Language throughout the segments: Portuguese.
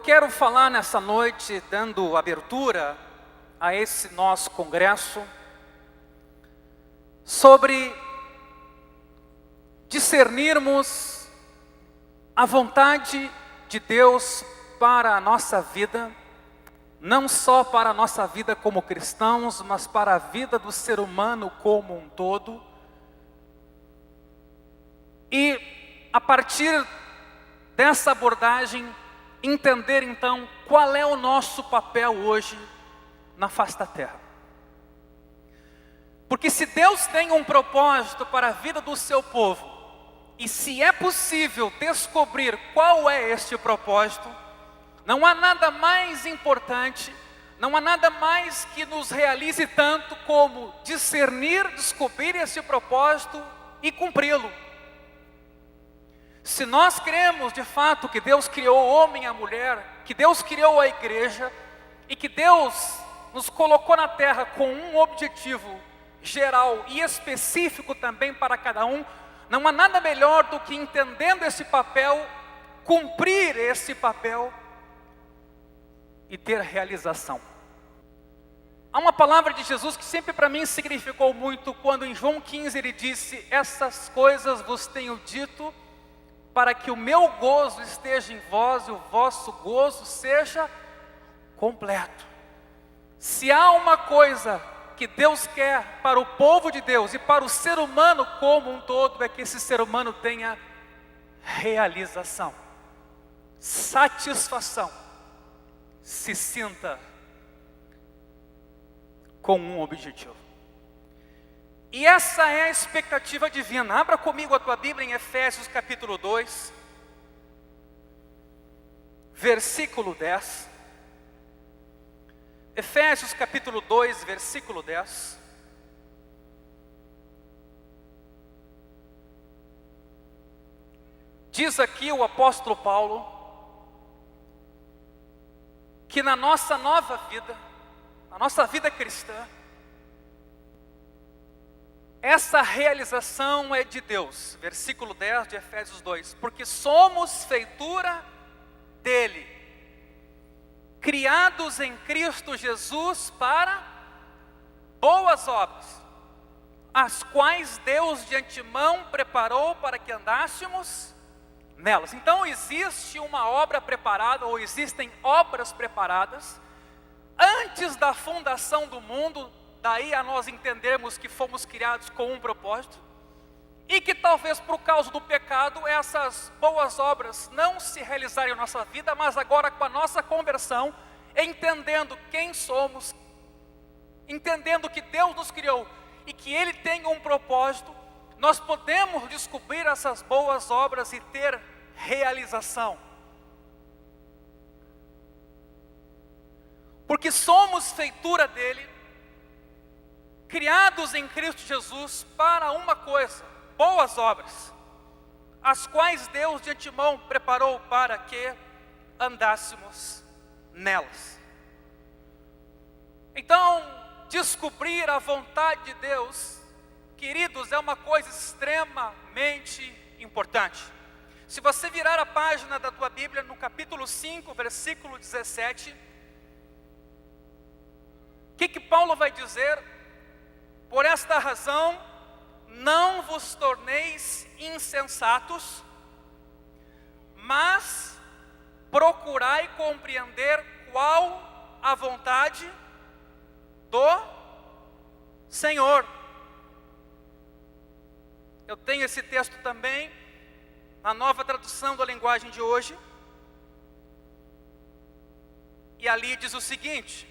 quero falar nessa noite, dando abertura a esse nosso congresso, sobre discernirmos a vontade de Deus para a nossa vida, não só para a nossa vida como cristãos, mas para a vida do ser humano como um todo. E a partir dessa abordagem, entender então qual é o nosso papel hoje na face da terra. Porque se Deus tem um propósito para a vida do seu povo, e se é possível descobrir qual é este propósito, não há nada mais importante, não há nada mais que nos realize tanto como discernir, descobrir esse propósito e cumpri-lo. Se nós cremos de fato que Deus criou o homem e a mulher, que Deus criou a igreja, e que Deus nos colocou na terra com um objetivo geral e específico também para cada um, não há nada melhor do que, entendendo esse papel, cumprir esse papel e ter realização. Há uma palavra de Jesus que sempre para mim significou muito, quando em João 15 ele disse: essas coisas vos tenho dito, para que o meu gozo esteja em vós e o vosso gozo seja completo. Se há uma coisa que Deus quer para o povo de Deus e para o ser humano como um todo, é que esse ser humano tenha realização, satisfação, se sinta com um objetivo. E essa é a expectativa divina. Abra comigo a tua Bíblia em Efésios capítulo 2, versículo 10. Efésios capítulo 2, versículo 10. Diz aqui o apóstolo Paulo que na nossa nova vida, na nossa vida cristã, essa realização é de Deus. Versículo 10 de Efésios 2. Porque somos feitura dele, criados em Cristo Jesus para boas obras, as quais Deus de antemão preparou para que andássemos nelas. Então existe uma obra preparada, ou existem obras preparadas, antes da fundação do mundo. Daí a nós entendermos que fomos criados com um propósito, e que talvez por causa do pecado essas boas obras não se realizarem na nossa vida, mas agora com a nossa conversão, entendendo quem somos, entendendo que Deus nos criou e que Ele tem um propósito, nós podemos descobrir essas boas obras e ter realização. Porque somos feitura dele, criados em Cristo Jesus para uma coisa, boas obras, as quais Deus de antemão preparou para que andássemos nelas. Então, descobrir a vontade de Deus, queridos, é uma coisa extremamente importante. Se você virar a página da tua Bíblia no capítulo 5, versículo 17, o que Paulo vai dizer? Por esta razão, não vos torneis insensatos, mas procurai compreender qual a vontade do Senhor. Eu tenho esse texto também na nova tradução da linguagem de hoje, e ali diz o seguinte: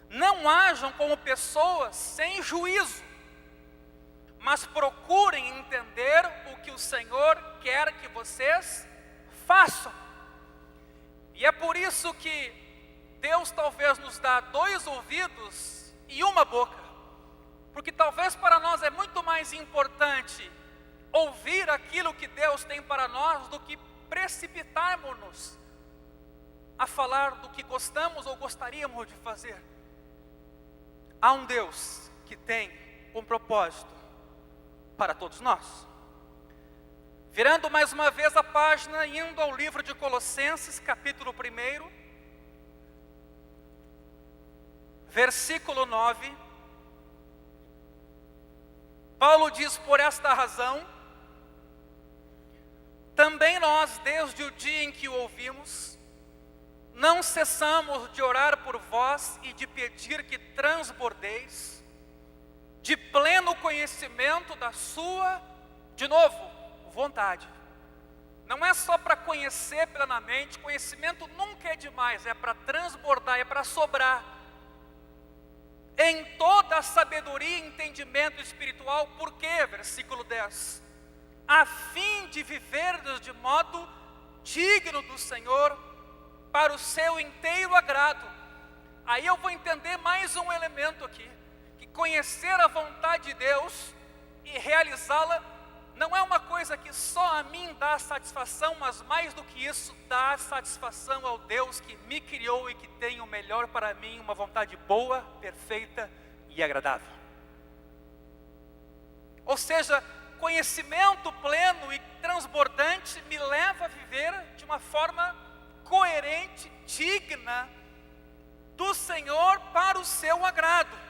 não hajam como pessoas sem juízo, mas procurem entender o que o Senhor quer que vocês façam. E é por isso que Deus talvez nos dá 2 ouvidos e uma boca, porque talvez para nós é muito mais importante ouvir aquilo que Deus tem para nós do que precipitarmos-nos a falar do que gostamos ou gostaríamos de fazer. Há um Deus que tem um propósito para todos nós. Virando mais uma vez a página, indo ao livro de Colossenses, capítulo 1, versículo 9. Paulo diz: por esta razão, também nós, desde o dia em que o ouvimos, não cessamos de orar por vós e de pedir que transbordeis de pleno conhecimento da sua, de novo, vontade. Não é só para conhecer plenamente, conhecimento nunca é demais, é para transbordar, é para sobrar. Em toda a sabedoria e entendimento espiritual, por quê? Versículo 10. A fim de viverdes de modo digno do Senhor, para o seu inteiro agrado. Aí eu vou entender mais um elemento aqui, que conhecer a vontade de Deus e realizá-la não é uma coisa que só a mim dá satisfação, mas mais do que isso, dá satisfação ao Deus que me criou e que tem o melhor para mim, uma vontade boa, perfeita e agradável. Ou seja, conhecimento pleno e transbordante me leva a viver de uma forma coerente, digna do Senhor para o seu agrado.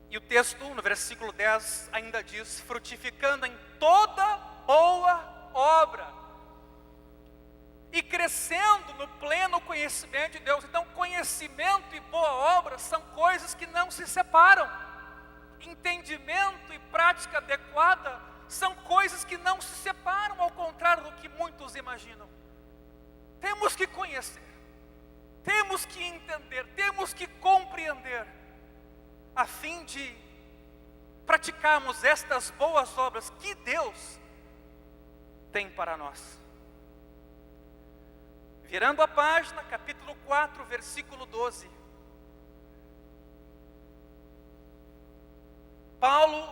E o texto, no versículo 10, ainda diz: frutificando em toda boa obra e crescendo no pleno conhecimento de Deus. Então, conhecimento e boa obra são coisas que não se separam. Entendimento e prática adequada são coisas que não se separam, ao contrário do que muitos imaginam. Temos que conhecer, temos que entender, temos que compreender, a fim de praticarmos estas boas obras que Deus tem para nós. Virando a página, capítulo 4, versículo 12. Paulo,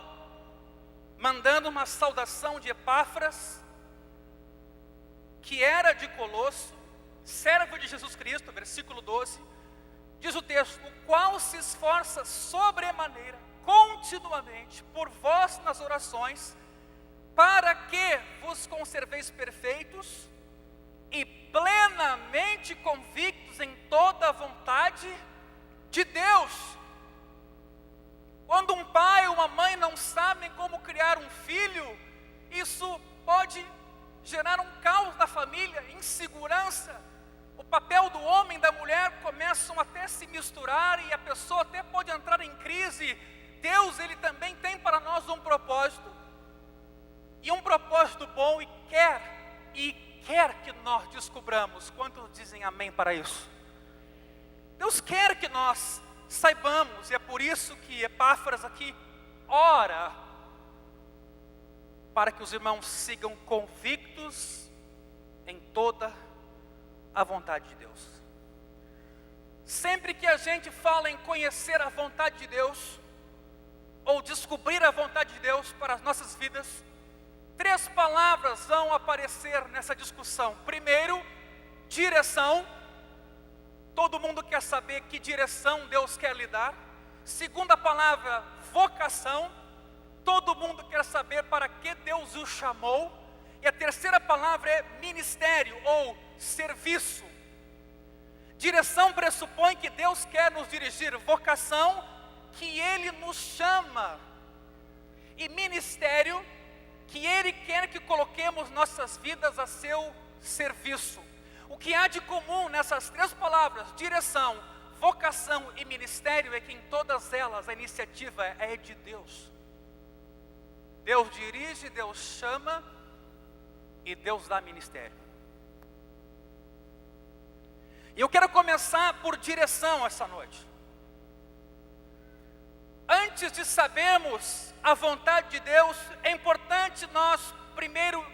mandando uma saudação de Epáfras, que era de Colosso, servo de Jesus Cristo, versículo 12, diz o texto: o qual se esforça sobremaneira, continuamente, por vós nas orações, para que vos conserveis perfeitos e plenamente convictos em toda a vontade de Deus. Quando um pai ou uma mãe não sabem como criar um filho, isso pode gerar um caos na família, insegurança. O papel do homem e da mulher começam até a se misturar e a pessoa até pode entrar em crise. Deus, Ele também tem para nós um propósito, e um propósito bom, e quer que nós descubramos. Quantos dizem amém para isso? Deus quer que nós saibamos, e é por isso que Epáfras aqui ora, para que os irmãos sigam convictos em toda a vontade de Deus. Sempre que a gente fala em conhecer a vontade de Deus, ou descobrir a vontade de Deus para as nossas vidas, 3 palavras vão aparecer nessa discussão. Primeiro, direção. Todo mundo quer saber que direção Deus quer lhe dar. Segunda palavra, vocação. Todo mundo quer saber para que Deus o chamou. E a terceira palavra é ministério ou serviço. Direção pressupõe que Deus quer nos dirigir. Vocação, que Ele nos chama. E ministério, que Ele quer que coloquemos nossas vidas a seu serviço. O que há de comum nessas 3 palavras, direção, vocação e ministério, é que em todas elas a iniciativa é de Deus. Deus dirige, Deus chama e Deus dá ministério. E eu quero começar por direção essa noite. Antes de sabermos a vontade de Deus, é importante nós primeiro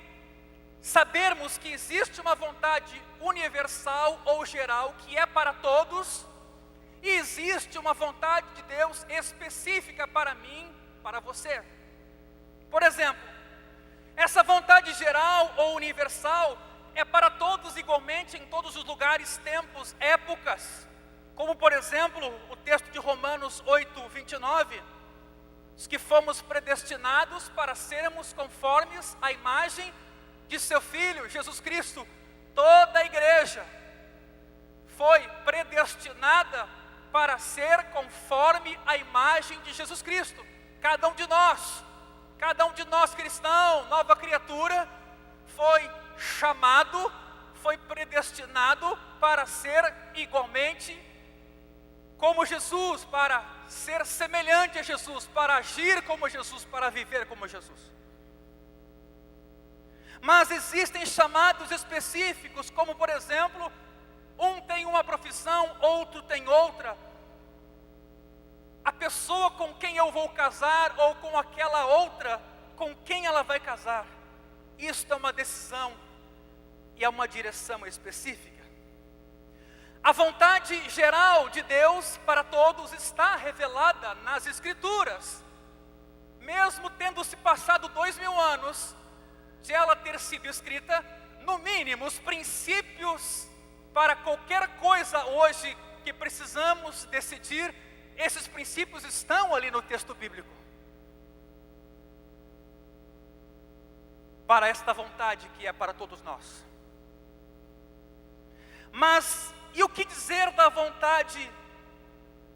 sabermos que existe uma vontade universal ou geral, que é para todos, e existe uma vontade de Deus específica para mim, para você. Por exemplo, essa vontade geral ou universal é para todos igualmente, em todos os lugares, tempos, épocas. Como por exemplo, o texto de Romanos 8, 29, que fomos predestinados para sermos conformes à imagem de seu Filho, Jesus Cristo. Toda a igreja foi predestinada para ser conforme a imagem de Jesus Cristo. Cada um de nós cristão, nova criatura, foi chamado, foi predestinado para ser igualmente como Jesus, para ser semelhante a Jesus, para agir como Jesus, para viver como Jesus. Mas existem chamados específicos, como por exemplo, um tem uma profissão, outro tem outra. A pessoa com quem eu vou casar, ou com aquela outra, com quem ela vai casar, isto é uma decisão e é uma direção específica. A vontade geral de Deus para todos está revelada nas Escrituras. Mesmo tendo se passado 2000 anos de ela ter sido escrita, no mínimo os princípios para qualquer coisa hoje que precisamos decidir, esses princípios estão ali no texto bíblico. Para esta vontade que é para todos nós. Mas e o que dizer da vontade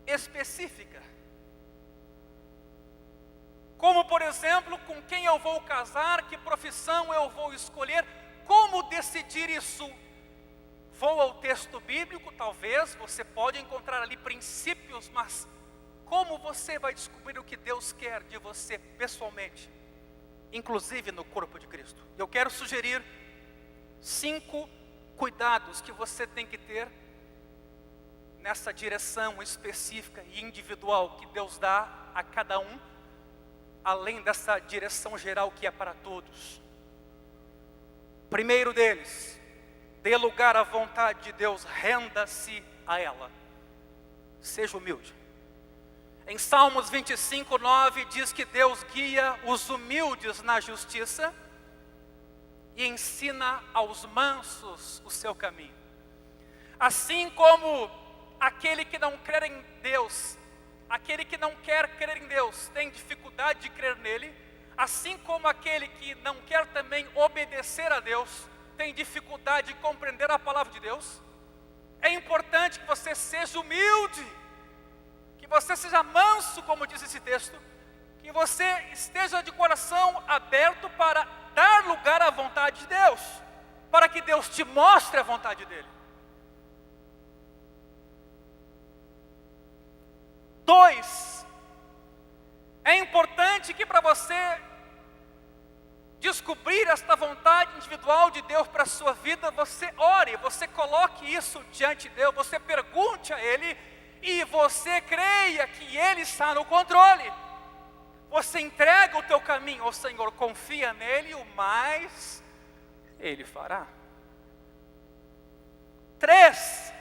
específica? Como, por exemplo, com quem eu vou casar, que profissão eu vou escolher, como decidir isso? Vou ao texto bíblico, talvez, você pode encontrar ali princípios, mas como você vai descobrir o que Deus quer de você pessoalmente, inclusive no corpo de Cristo? Eu quero sugerir 5 cuidados que você tem que ter nessa direção específica e individual que Deus dá a cada um, além dessa direção geral que é para todos. Primeiro deles, dê lugar à vontade de Deus, renda-se a ela. Seja humilde. Em Salmos 25:9 diz que Deus guia os humildes na justiça e ensina aos mansos o seu caminho. Assim como aquele que não crê em Deus, aquele que não quer crer em Deus, tem dificuldade de crer nele, assim como aquele que não quer também obedecer a Deus, tem dificuldade de compreender a palavra de Deus, é importante que você seja humilde, que você seja manso, como diz esse texto, que você esteja de coração aberto para dar lugar à vontade de Deus, para que Deus te mostre a vontade dele. 2, é importante que para você descobrir esta vontade individual de Deus para a sua vida, você ore, você coloque isso diante de Deus, você pergunte a Ele e você creia que Ele está no controle. Você entrega o teu caminho ao Senhor, confia nele, o mais Ele fará. 3,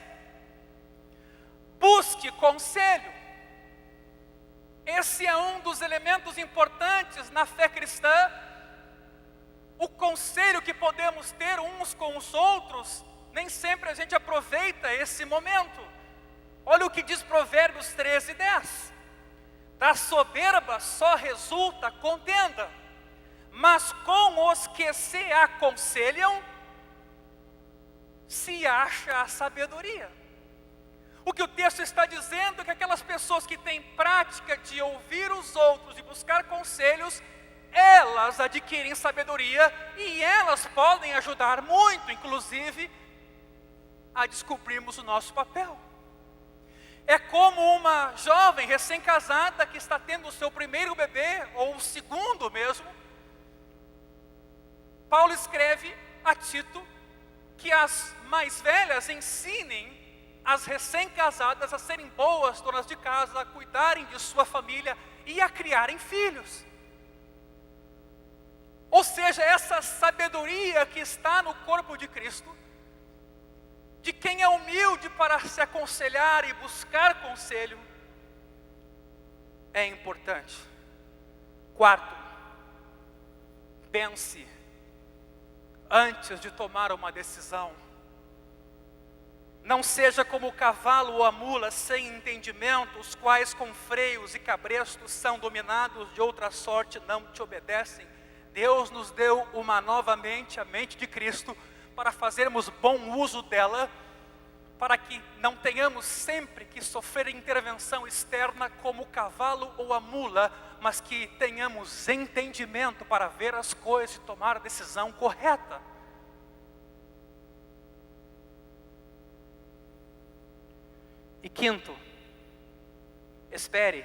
busque conselho. Esse é um dos elementos importantes na fé cristã. O conselho que podemos ter uns com os outros, nem sempre a gente aproveita esse momento. Olha o que diz Provérbios 13:10. Da soberba só resulta contenda, mas com os que se aconselham, se acha a sabedoria. O que o texto está dizendo é que aquelas pessoas que têm prática de ouvir os outros e buscar conselhos, elas adquirem sabedoria e elas podem ajudar muito, inclusive, a descobrirmos o nosso papel. É como uma jovem recém-casada que está tendo o seu primeiro bebê, ou o segundo mesmo. Paulo escreve a Tito que as mais velhas ensinem as recém-casadas a serem boas donas de casa, a cuidarem de sua família e a criarem filhos. Ou seja, essa sabedoria que está no corpo de Cristo, de quem é humilde para se aconselhar e buscar conselho, é importante. 4, pense antes de tomar uma decisão. Não seja como o cavalo ou a mula sem entendimento, os quais com freios e cabrestos são dominados, de outra sorte não te obedecem. Deus nos deu uma nova mente, a mente de Cristo, para fazermos bom uso dela, para que não tenhamos sempre que sofrer intervenção externa como o cavalo ou a mula, mas que tenhamos entendimento para ver as coisas e tomar a decisão correta. E quinto, espere,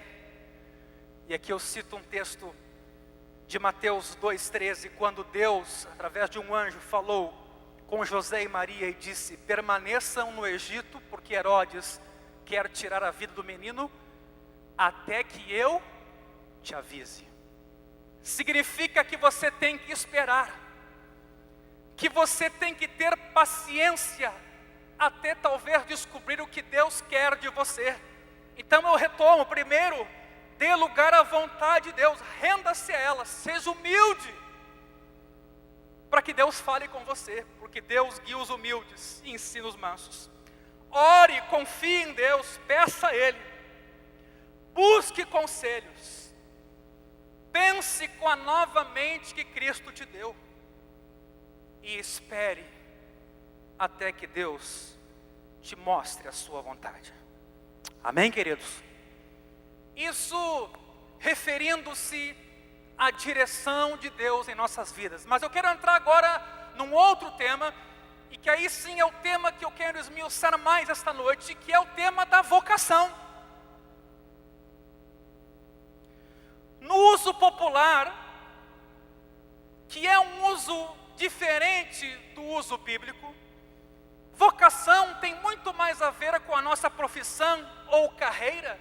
e aqui eu cito um texto de Mateus 2,13, quando Deus, através de um anjo, falou com José e Maria e disse: permaneçam no Egito, porque Herodes quer tirar a vida do menino, até que eu te avise. Significa que você tem que esperar, que você tem que ter paciência, até talvez descobrir o que Deus quer de você. Então eu retomo: primeiro, dê lugar à vontade de Deus, renda-se a ela, seja humilde, para que Deus fale com você, porque Deus guia os humildes e ensina os mansos. Ore, confie em Deus, peça a Ele, busque conselhos, pense com a nova mente que Cristo te deu, e espere até que Deus te mostre a sua vontade. Amém, queridos? Isso referindo-se à direção de Deus em nossas vidas. Mas eu quero entrar agora num outro tema, e que aí sim é o tema que eu quero esmiuçar mais esta noite, que é o tema da vocação. No uso popular, que é um uso diferente do uso bíblico, vocação tem muito mais a ver com a nossa profissão ou carreira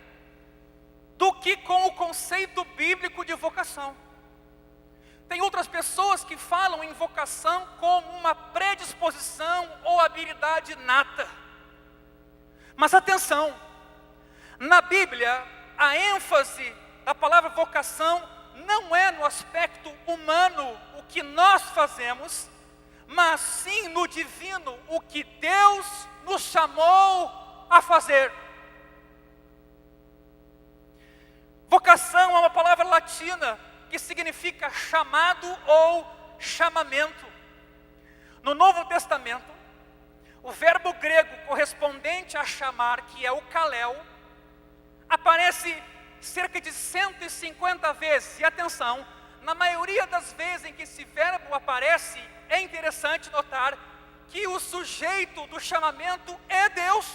do que com o conceito bíblico de vocação. Tem outras pessoas que falam em vocação como uma predisposição ou habilidade inata. Mas atenção, na Bíblia, a ênfase da palavra vocação não é no aspecto humano, o que nós fazemos, mas sim no divino, o que Deus nos chamou a fazer. Vocação é uma palavra latina que significa chamado ou chamamento. No Novo Testamento, o verbo grego correspondente a chamar, que é o kaleo, aparece cerca de 150 vezes. E atenção, na maioria das vezes em que esse verbo aparece, é interessante notar que o sujeito do chamamento é Deus.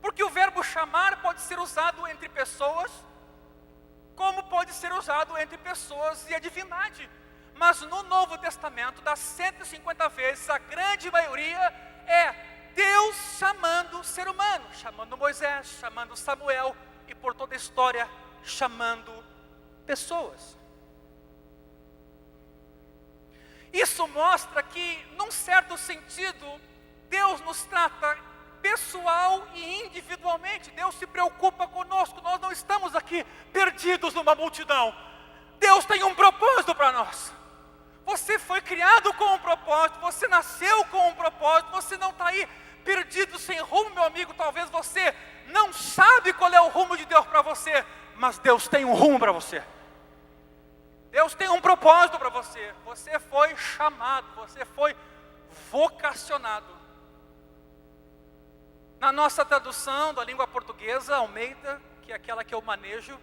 Porque o verbo chamar pode ser usado entre pessoas, como pode ser usado entre pessoas e a divindade. Mas no Novo Testamento, das 150 vezes, a grande maioria é Deus chamando o ser humano, chamando Moisés, chamando Samuel, e por toda a história, chamando pessoas. Isso mostra que, num certo sentido, Deus nos trata pessoal e individualmente. Deus se preocupa conosco, nós não estamos aqui perdidos numa multidão. Deus tem um propósito para nós. Você foi criado com um propósito, você nasceu com um propósito, você não está aí perdido sem rumo, meu amigo. Talvez você não sabe qual é o rumo de Deus para você, mas Deus tem um rumo para você. Deus tem um propósito para você. Você foi chamado, você foi vocacionado. Na nossa tradução da língua portuguesa, Almeida, que é aquela que eu manejo,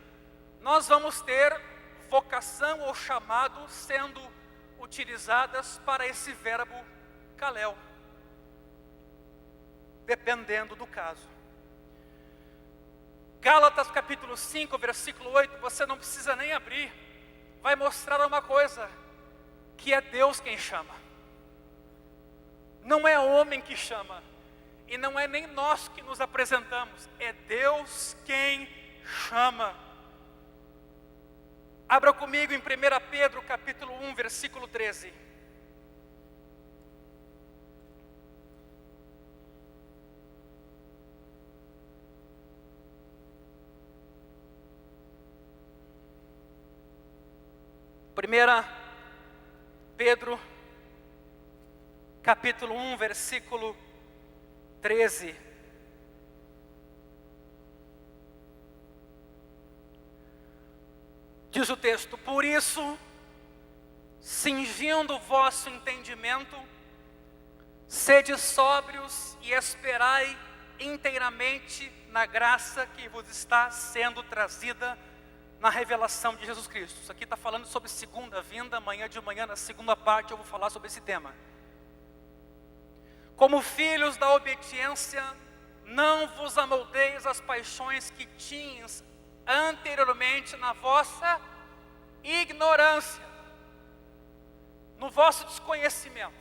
nós vamos ter vocação ou chamado sendo utilizadas para esse verbo kaleo, dependendo do caso. Gálatas capítulo 5, versículo 8, você não precisa nem abrir, vai mostrar uma coisa, que é Deus quem chama. Não é homem que chama, e não é nem nós que nos apresentamos, é Deus quem chama. Abra comigo em 1 Pedro capítulo 1, versículo 13. Pedro, capítulo 1, versículo 13. Diz o texto: por isso, cingindo o vosso entendimento, sede sóbrios e esperai inteiramente na graça que vos está sendo trazida na revelação de Jesus Cristo. Isso aqui está falando sobre segunda vinda. Amanhã de manhã, na segunda parte, eu vou falar sobre esse tema. Como filhos da obediência, não vos amoldeis as paixões que tinhas anteriormente na vossa ignorância, no vosso desconhecimento.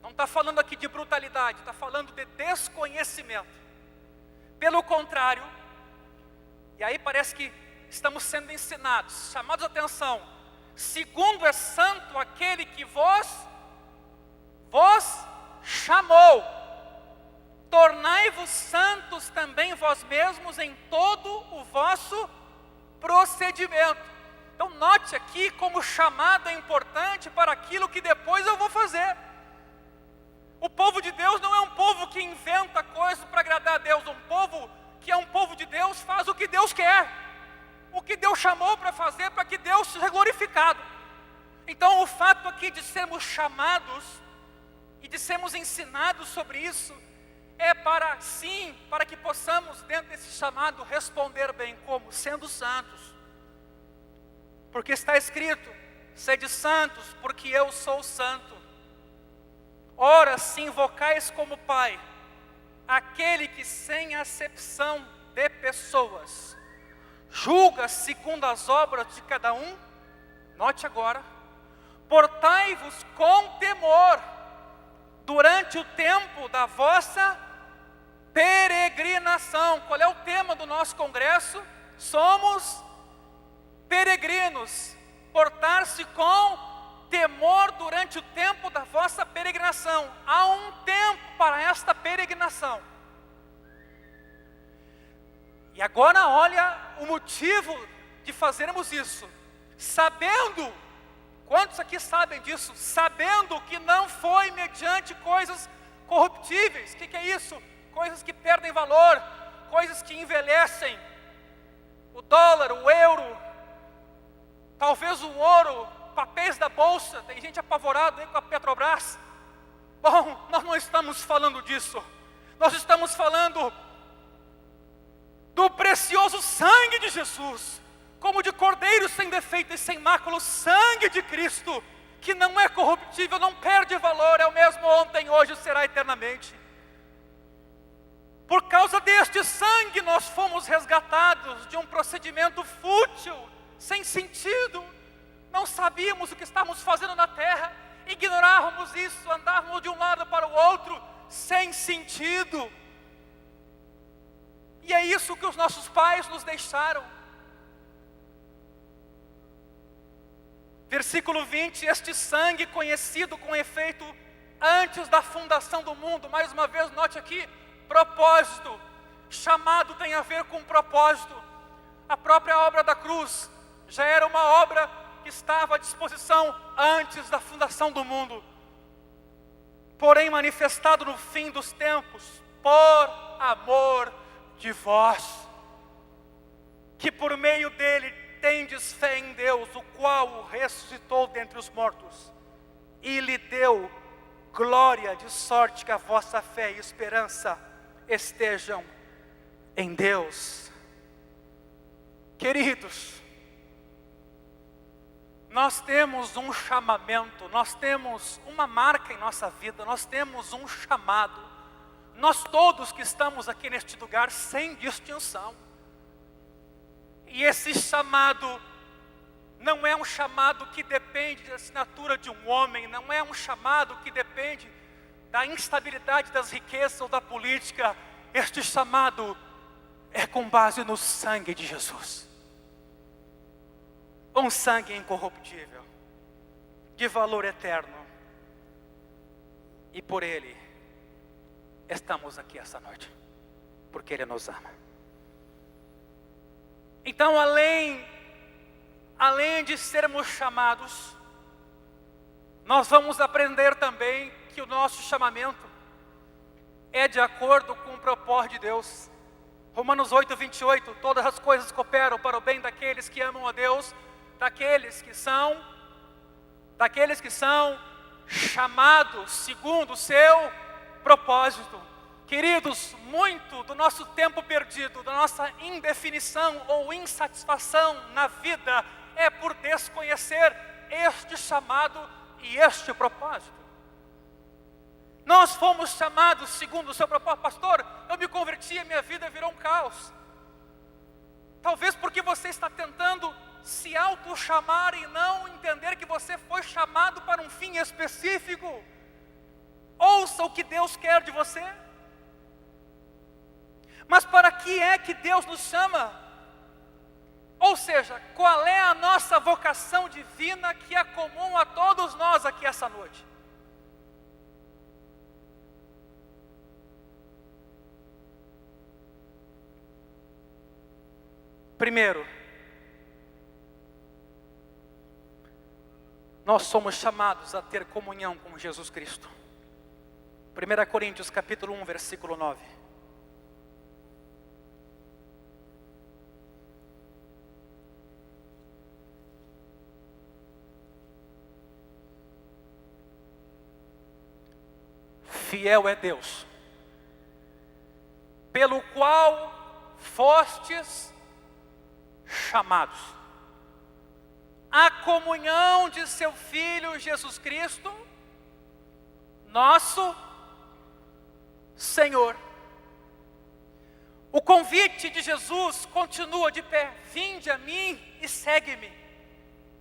Não está falando aqui de brutalidade, está falando de desconhecimento. Pelo contrário, e aí parece que estamos sendo ensinados, chamados a atenção. Segundo é santo aquele que vos chamou, tornai-vos santos também vós mesmos em todo o vosso procedimento. Então note aqui como o chamado é importante para aquilo que depois eu vou fazer. O povo de Deus não é um povo que inventa coisas para agradar a Deus. Um povo que é um povo de Deus faz o que Deus quer, o que Deus chamou para fazer, para que Deus seja glorificado. Então o fato aqui de sermos chamados e de sermos ensinados sobre isso é para, sim, para que possamos dentro desse chamado responder bem, como? Sendo santos. Porque está escrito: sede santos, porque eu sou santo. Ora, se invocais como Pai aquele que sem acepção de pessoas julga segundo as obras de cada um, note agora, portai-vos com temor durante o tempo da vossa peregrinação. Qual é o tema do nosso congresso? Somos peregrinos. Portar-se com temor durante o tempo da vossa peregrinação. Há um tempo para esta peregrinação. E agora olha o motivo de fazermos isso. Sabendo, quantos aqui sabem disso? Sabendo que não foi mediante coisas corruptíveis. O que é isso? Coisas que perdem valor, coisas que envelhecem. O dólar, o euro, talvez o ouro, papéis da bolsa. Tem gente apavorada aí com a Petrobras. Bom, nós não estamos falando disso. Nós estamos falando do precioso sangue de Jesus, como de cordeiro sem defeito e sem mácula, o sangue de Cristo, que não é corruptível, não perde valor, é o mesmo ontem, hoje, será eternamente. Por causa deste sangue nós fomos resgatados de um procedimento fútil, sem sentido. Não sabíamos o que estávamos fazendo na terra, ignorávamos isso, andávamos de um lado para o outro, sem sentido. E é isso que os nossos pais nos deixaram. Versículo 20, este sangue conhecido com efeito antes da fundação do mundo. Mais uma vez, note aqui, propósito. Chamado tem a ver com propósito. A própria obra da cruz já era uma obra que estava à disposição antes da fundação do mundo. Porém manifestado no fim dos tempos, por amor de vós, que por meio dele tendes fé em Deus, o qual o ressuscitou dentre os mortos, e lhe deu glória, de sorte que a vossa fé e esperança estejam em Deus. Queridos, nós temos um chamamento, nós temos uma marca em nossa vida, nós temos um chamado. Nós todos que estamos aqui neste lugar, sem distinção. E esse chamado não é um chamado que depende da assinatura de um homem, não é um chamado que depende da instabilidade das riquezas ou da política. Este chamado é com base no sangue de Jesus. Um sangue incorruptível, de valor eterno. E por ele estamos aqui essa noite, porque ele nos ama. Então, além de sermos chamados, nós vamos aprender também que o nosso chamamento é de acordo com o propósito de Deus. Romanos 8, 28, todas as coisas cooperam para o bem daqueles que amam a Deus, daqueles que são chamados segundo o seu propósito. Queridos, muito do nosso tempo perdido, da nossa indefinição ou insatisfação na vida, é por desconhecer este chamado e este propósito. Nós fomos chamados segundo o seu propósito. Pastor, eu me converti e minha vida virou um caos. Talvez porque você está tentando se auto-chamar e não entender que você foi chamado para um fim específico. Ouça o que Deus quer de você. Mas para que é que Deus nos chama? Ou seja, qual é a nossa vocação divina que é comum a todos nós aqui essa noite? Primeiro, nós somos chamados a ter comunhão com Jesus Cristo. 1 Coríntios capítulo 1, versículo 9. Fiel é Deus, pelo qual fostes chamados à comunhão de seu Filho Jesus Cristo, nosso Senhor. O convite de Jesus continua de pé: vinde a mim e segue-me.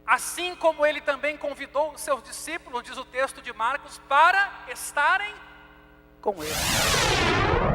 Assim como ele também convidou os seus discípulos, diz o texto de Marcos, para estarem com ele.